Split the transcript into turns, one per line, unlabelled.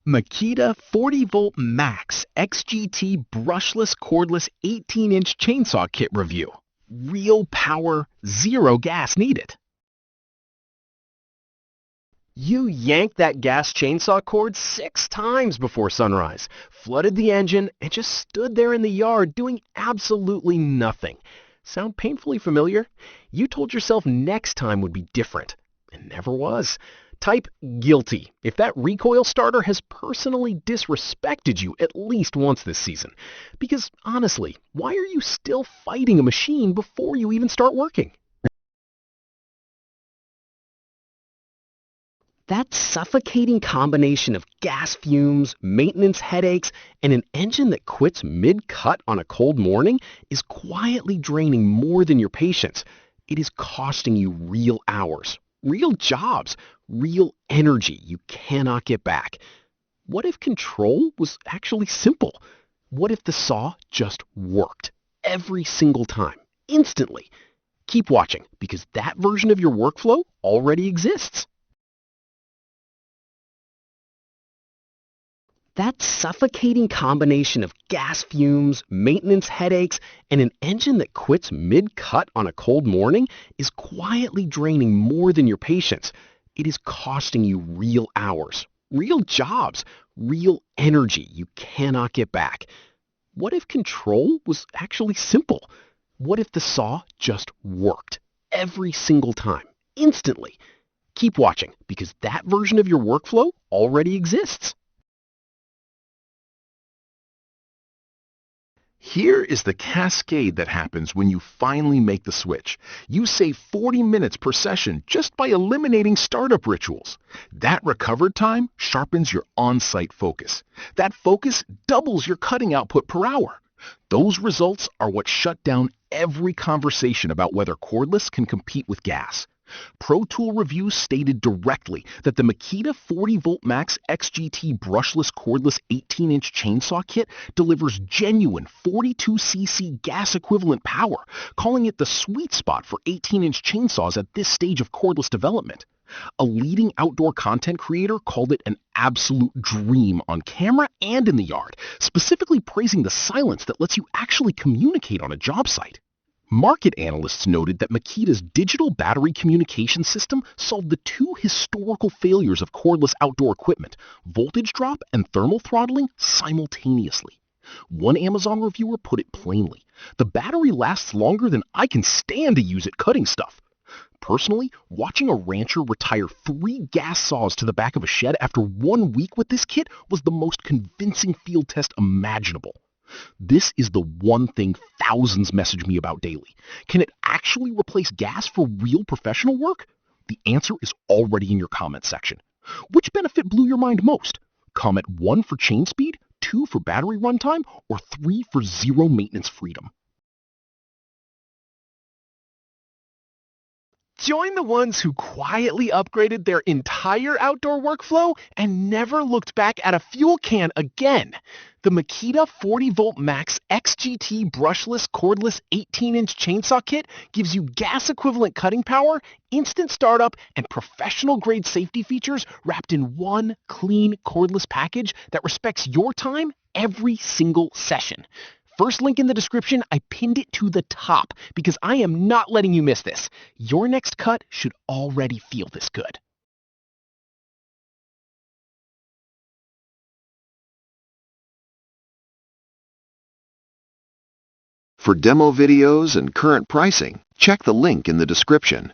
Makita 40V Max XGT Brushless Cordless 18-inch Chainsaw Kit Review. Real power, zero gas needed. You yanked that gas chainsaw cord 6 times before sunrise, flooded the engine, and just stood there in the yard doing absolutely nothing. Sound painfully familiar? You told yourself next time would be different. It never was. Type guilty if that recoil starter has personally disrespected you at least once this season. Because honestly, why are you still fighting a machine before you even start working? That suffocating combination of gas fumes, maintenance headaches, and an engine that quits mid-cut on a cold morning is quietly draining more than your patience. It is costing you real hours, real jobs, real energy you cannot get back. What if control was actually simple? What if the saw just worked every single time, instantly? Keep watching, because that version of your workflow already exists. That suffocating combination of gas fumes, maintenance headaches, and an engine that quits mid-cut on a cold morning is quietly draining more than your patience. It is costing you real hours, real jobs, real energy you cannot get back. What if control was actually simple? What if the saw just worked every single time, instantly? Keep watching, because that version of your workflow already exists.
Here is the cascade that happens when you finally make the switch. You save 40 minutes per session just by eliminating startup rituals. That recovered time sharpens your on-site focus. That focus doubles your cutting output per hour. Those results are what shut down every conversation about whether cordless can compete with gas. Pro Tool Reviews stated directly that the Makita 40V Max XGT Brushless Cordless 18-inch Chainsaw Kit delivers genuine 42cc gas equivalent power, calling it the sweet spot for 18-inch chainsaws at this stage of cordless development. A leading outdoor content creator called it an absolute dream on camera and in the yard, specifically praising the silence that lets you actually communicate on a job site. Market analysts noted that Makita's digital battery communication system solved the 2 historical failures of cordless outdoor equipment, voltage drop and thermal throttling, simultaneously. One Amazon reviewer put it plainly: the battery lasts longer than I can stand to use it cutting stuff. Personally, watching a rancher retire 3 gas saws to the back of a shed after 1 week with this kit was the most convincing field test imaginable. This is the one thing thousands message me about daily. Can it actually replace gas for real professional work? The answer is already in your comment section. Which benefit blew your mind most? Comment 1 for chain speed, 2 for battery runtime, or 3 for zero maintenance freedom. Join the ones who quietly upgraded their entire outdoor workflow and never looked back at a fuel can again. The Makita 40V Max XGT Brushless Cordless 18-inch Chainsaw Kit gives you gas-equivalent cutting power, instant startup, and professional-grade safety features wrapped in one clean cordless package that respects your time every single session. First link in the description, I pinned it to the top because I am not letting you miss this. Your next cut should already feel this good.
For demo videos and current pricing, check the link in the description.